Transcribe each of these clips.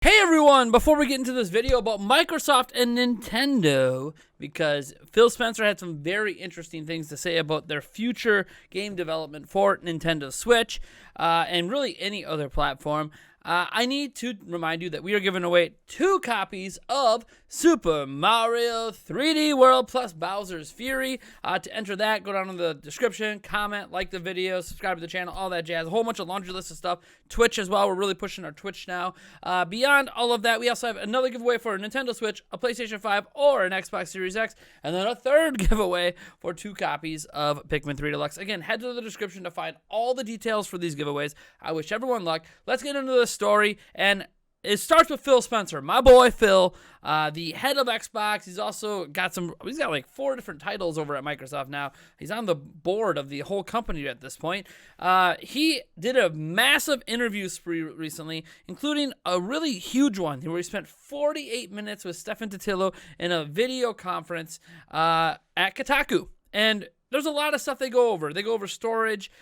Hey everyone, before we get into this video about Microsoft and Nintendo, because Phil Spencer had some very interesting things to say about their future game development for Nintendo Switch, and really any other platform, I need to remind you that we are giving away 2 copies of Super Mario 3D World plus Bowser's Fury. To enter that, go down in the description, comment, like the video, subscribe to the channel, all that jazz. A whole bunch of laundry list of stuff. Twitch as well. We're really pushing our Twitch now. Beyond all of that, we also have another giveaway for a Nintendo Switch, a PlayStation 5, or an Xbox Series X, and then a third giveaway for 2 copies of Pikmin 3 Deluxe. Again, head to the description to find all the details for these giveaways. I wish everyone luck. Let's get into the story, and it starts with Phil Spencer, my boy Phil, the head of Xbox. He's got like 4 different titles over at Microsoft now. He's on the board of the whole company at this point. He did a massive interview spree recently, including a really huge one where he spent 48 minutes with Stefan Totillo in a video conference at Kotaku. And there's a lot of stuff they go over. They go over storage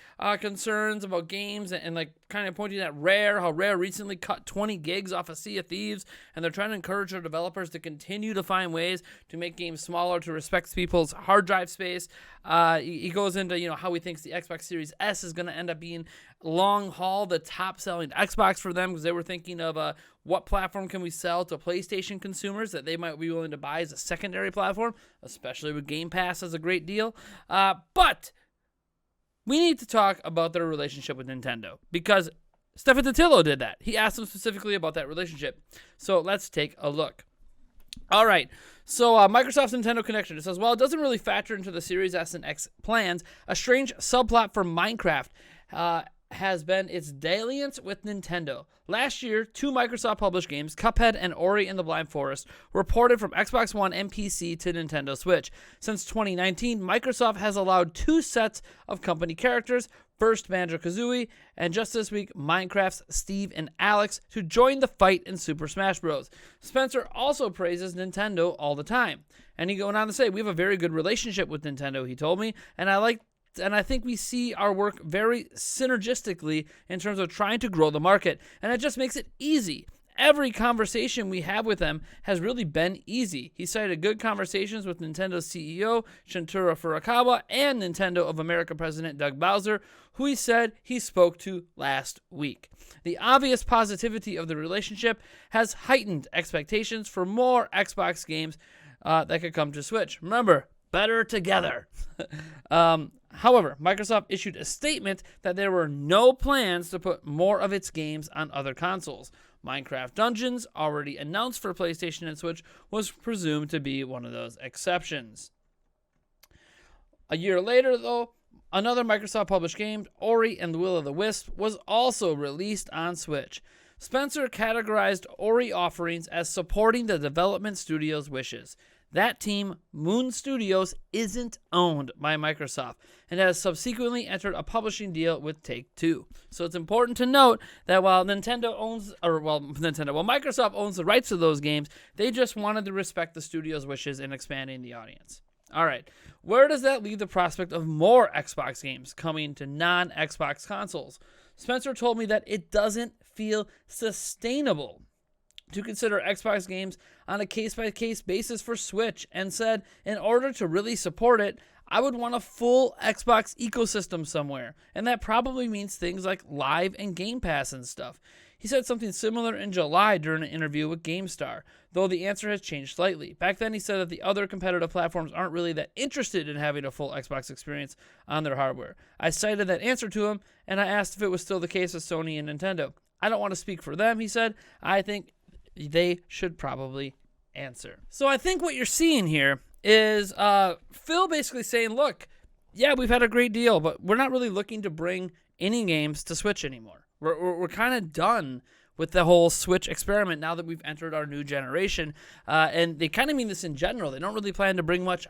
concerns about games and like kind of pointing at Rare, how Rare recently cut 20 gigs off of Sea of Thieves, and they're trying to encourage their developers to continue to find ways to make games smaller to respect people's hard drive space. He goes into how he thinks the Xbox Series S is going to end up being long haul the top selling Xbox for them, because they were thinking of what platform can we sell to PlayStation consumers that they might be willing to buy as a secondary platform, especially with GamePass as a great deal. But we need to talk about their relationship with Nintendo, because Stefan Totillo did that. He asked them specifically about that relationship. So let's take a look. All right, so Microsoft's Nintendo connection. It says, while it doesn't really factor into the Series S and X plans, a strange subplot for Minecraft has been its dalliance with Nintendo. Last year, 2 Microsoft-published games, Cuphead and Ori and the Blind Forest, were ported from Xbox One and PC to Nintendo Switch. Since 2019, Microsoft has allowed 2 sets of company characters, first Banjo-Kazooie, and just this week, Minecraft's Steve and Alex, to join the fight in Super Smash Bros. Spencer also praises Nintendo all the time. And he went on to say, we have a very good relationship with Nintendo, he told me, and I think we see our work very synergistically in terms of trying to grow the market, and it just makes it easy. Every conversation we have with them has really been easy. He cited good conversations with Nintendo's CEO, Shintaro Furukawa, and Nintendo of America President Doug Bowser, who he said he spoke to last week. The obvious positivity of the relationship has heightened expectations for more Xbox games that could come to Switch. Remember, better together. However, Microsoft issued a statement that there were no plans to put more of its games on other consoles. Minecraft Dungeons, already announced for PlayStation and Switch, was presumed to be one of those exceptions. A year later, though, another Microsoft-published game, Ori and the Will of the Wisp, was also released on Switch. Spencer categorized Ori offerings as supporting the development studio's wishes. That team, Moon Studios, isn't owned by Microsoft and has subsequently entered a publishing deal with Take-Two. So it's important to note that while Microsoft owns the rights to those games, they just wanted to respect the studio's wishes in expanding the audience. All right, where does that leave the prospect of more Xbox games coming to non-Xbox consoles? Spencer told me that it doesn't feel sustainable to consider Xbox games on a case-by-case basis for Switch, and said, in order to really support it, I would want a full Xbox ecosystem somewhere, and that probably means things like Live and Game Pass and stuff. He said something similar in July during an interview with GameStar, though the answer has changed slightly. Back then he said that the other competitive platforms aren't really that interested in having a full Xbox experience on their hardware. I cited that answer to him, and I asked if it was still the case with Sony and Nintendo. I don't want to speak for them, he said. I think they should probably answer. So I think what you're seeing here is Phil basically saying, look, yeah, we've had a great deal, but we're not really looking to bring any games to Switch anymore. We're kind of done with the whole Switch experiment now that we've entered our new generation. And they kind of mean this in general. They don't really plan to bring much,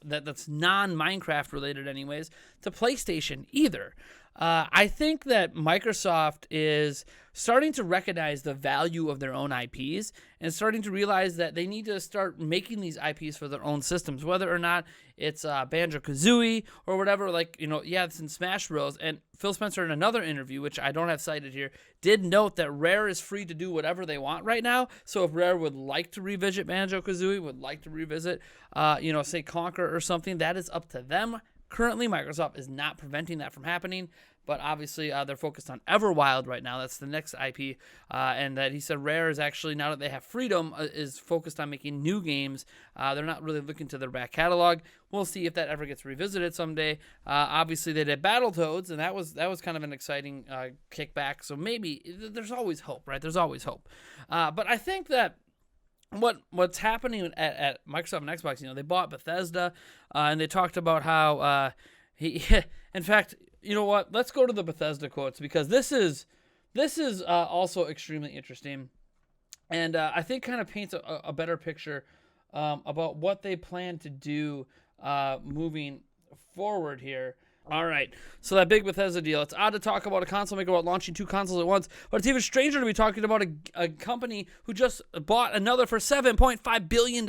that's non-Minecraft related anyways, to PlayStation either. I think that Microsoft is starting to recognize the value of their own IPs and starting to realize that they need to start making these IPs for their own systems, whether or not it's Banjo-Kazooie or whatever. Like, it's in Smash Bros. And Phil Spencer, in another interview, which I don't have cited here, did note that Rare is free to do whatever they want right now. So if Rare would like to revisit Banjo-Kazooie, would like to revisit, say Conquer or something, that is up to them. Currently, Microsoft is not preventing that from happening, but obviously they're focused on Everwild right now. That's the next IP, and that he said Rare is actually, now that they have freedom, is focused on making new games. They're not really looking to their back catalog. We'll see if that ever gets revisited someday. Obviously, they did Battletoads, and that was kind of an exciting kickback. So maybe there's always hope, right? There's always hope. But I think that what's happening at Microsoft and Xbox, they bought Bethesda, and they talked about how in fact, you know what? Let's go to the Bethesda quotes, because this is also extremely interesting, and I think kind of paints a better picture about what they plan to do moving forward here. All right, so that big Bethesda deal. It's odd to talk about a console maker about launching two consoles at once, but it's even stranger to be talking about a company who just bought another for $7.5 billion,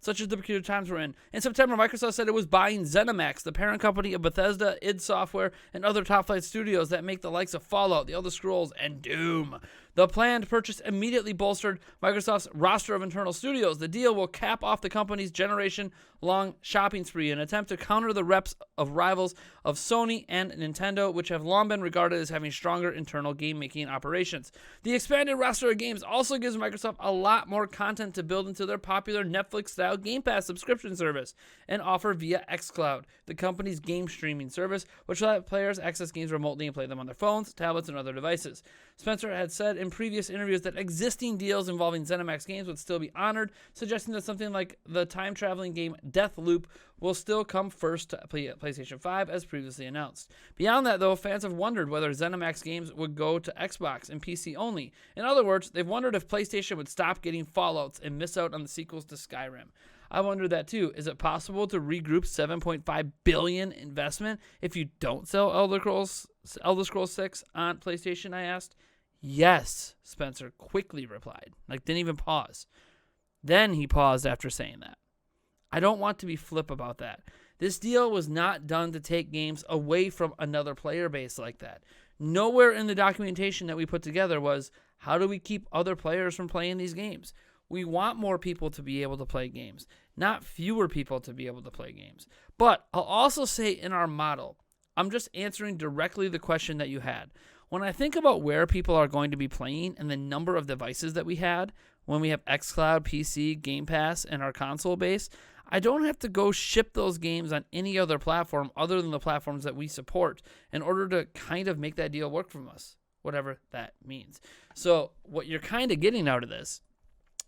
such as the peculiar times we're in. In September, Microsoft said it was buying ZeniMax, the parent company of Bethesda, id Software, and other top-flight studios that make the likes of Fallout, The Elder Scrolls, and Doom. The planned purchase immediately bolstered Microsoft's roster of internal studios. The deal will cap off the company's generation-long shopping spree in an attempt to counter the reps of rivals of Sony and Nintendo, which have long been regarded as having stronger internal game-making operations. The expanded roster of games also gives Microsoft a lot more content to build into their popular Netflix-style GamePass subscription service and offer via xCloud, the company's game streaming service, which will let players access games remotely and play them on their phones, tablets, and other devices. Spencer had said in previous interviews that existing deals involving ZeniMax games would still be honored, suggesting that something like the time-traveling game Deathloop will still come first to PlayStation 5, as previously announced. Beyond that, though, fans have wondered whether ZeniMax games would go to Xbox and PC only. In other words, they've wondered if PlayStation would stop getting Fallouts and miss out on the sequels to Skyrim. I wonder that too. Is it possible to regroup $7.5 billion investment if you don't sell Elder Scrolls 6 on PlayStation, I asked. Yes, Spencer quickly replied. Didn't even pause. Then he paused after saying that. I don't want to be flip about that. This deal was not done to take games away from another player base like that. Nowhere in the documentation that we put together was, how do we keep other players from playing these games? We want more people to be able to play games, not fewer people to be able to play games. But I'll also say in our model, I'm just answering directly the question that you had. When I think about where people are going to be playing and the number of devices that we had, when we have xCloud, PC, Game Pass, and our console base, I don't have to go ship those games on any other platform other than the platforms that we support in order to kind of make that deal work for us, whatever that means. So what you're kind of getting out of this,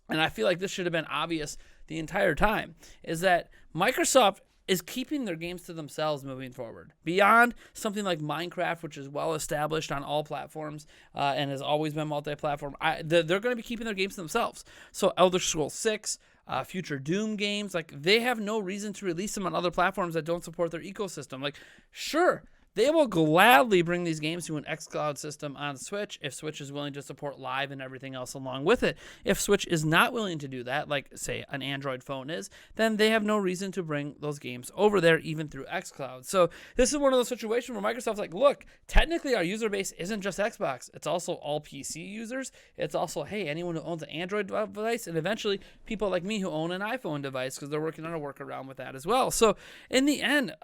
and I feel like this should have been obvious the entire time, is that Microsoft is keeping their games to themselves moving forward. Beyond something like Minecraft, which is well established on all platforms and has always been multi-platform, they're going to be keeping their games to themselves. So Elder Scrolls 6, future Doom games, they have no reason to release them on other platforms that don't support their ecosystem. Sure, they will gladly bring these games to an xCloud system on Switch if Switch is willing to support Live and everything else along with it. If Switch is not willing to do that, like, say, an Android phone is, then they have no reason to bring those games over there, even through xCloud. So this is one of those situations where Microsoft's like, look, technically our user base isn't just Xbox. It's also all PC users. It's also, hey, anyone who owns an Android device, and eventually people like me who own an iPhone device, because they're working on a workaround with that as well. So in the end,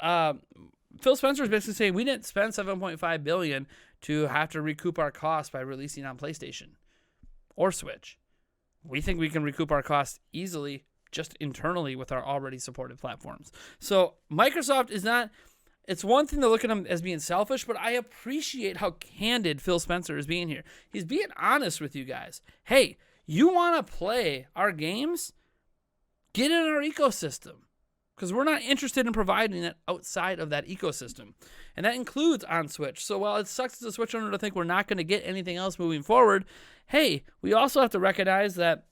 Phil Spencer is basically saying we didn't spend $7.5 billion to have to recoup our costs by releasing on PlayStation or Switch. We think we can recoup our costs easily just internally with our already supported platforms. So Microsoft is not, it's one thing to look at them as being selfish, but I appreciate how candid Phil Spencer is being here. He's being honest with you guys. Hey, you want to play our games? Get in our ecosystem. Because we're not interested in providing it outside of that ecosystem. And that includes on Switch. So while it sucks as a Switch owner to think we're not going to get anything else moving forward, hey, we also have to recognize that,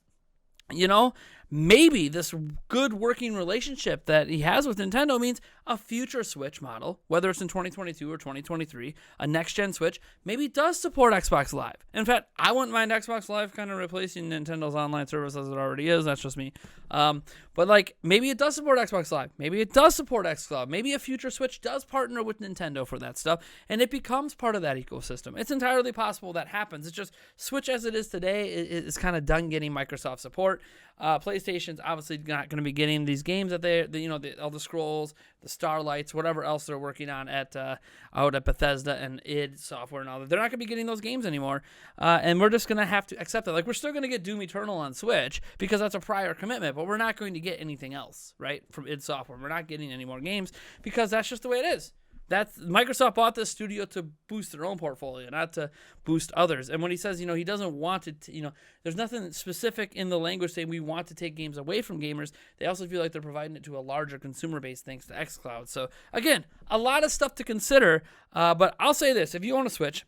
maybe this good working relationship that he has with Nintendo means a future Switch model, whether it's in 2022 or 2023, a next-gen Switch, maybe does support Xbox Live. In fact, I wouldn't mind Xbox Live kind of replacing Nintendo's online service as it already is. That's just me. But like, maybe it does support Xbox Live. Maybe it does support xCloud. Maybe a future Switch does partner with Nintendo for that stuff, and it becomes part of that ecosystem. It's entirely possible that happens. It's just Switch as it is today is kind of done getting Microsoft support. PlayStation's obviously not going to be getting these games that the Elder Scrolls, the Starlights, whatever else they're working on out at Bethesda and id Software and all that. They're not going to be getting those games anymore, and we're just going to have to accept it. Like, we're still going to get Doom Eternal on Switch because that's a prior commitment, but we're not going to get anything else, right, from id Software. We're not getting any more games because that's just the way it is. Microsoft bought this studio to boost their own portfolio, not to boost others. And when he says, he doesn't want it to, there's nothing specific in the language saying we want to take games away from gamers. They also feel like they're providing it to a larger consumer base thanks to xCloud. So again, a lot of stuff to consider. But I'll say this: if you own a Switch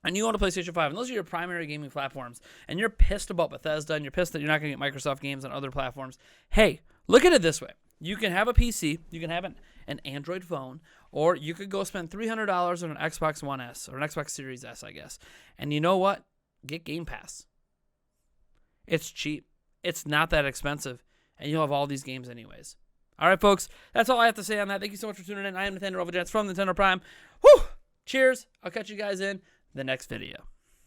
and you own a PlayStation 5, and those are your primary gaming platforms, and you're pissed about Bethesda and you're pissed that you're not going to get Microsoft games on other platforms, hey, look at it this way. You can have a PC, you can have an Android phone, or you could go spend $300 on an Xbox One S or an Xbox Series S, I guess. And you know what? Get GamePass. It's cheap. It's not that expensive, and you'll have all these games anyways. All right, folks, that's all I have to say on that. Thank you so much for tuning in. I am Nintendo Overjets from Nintendo Prime. Whew! Cheers. I'll catch you guys in the next video.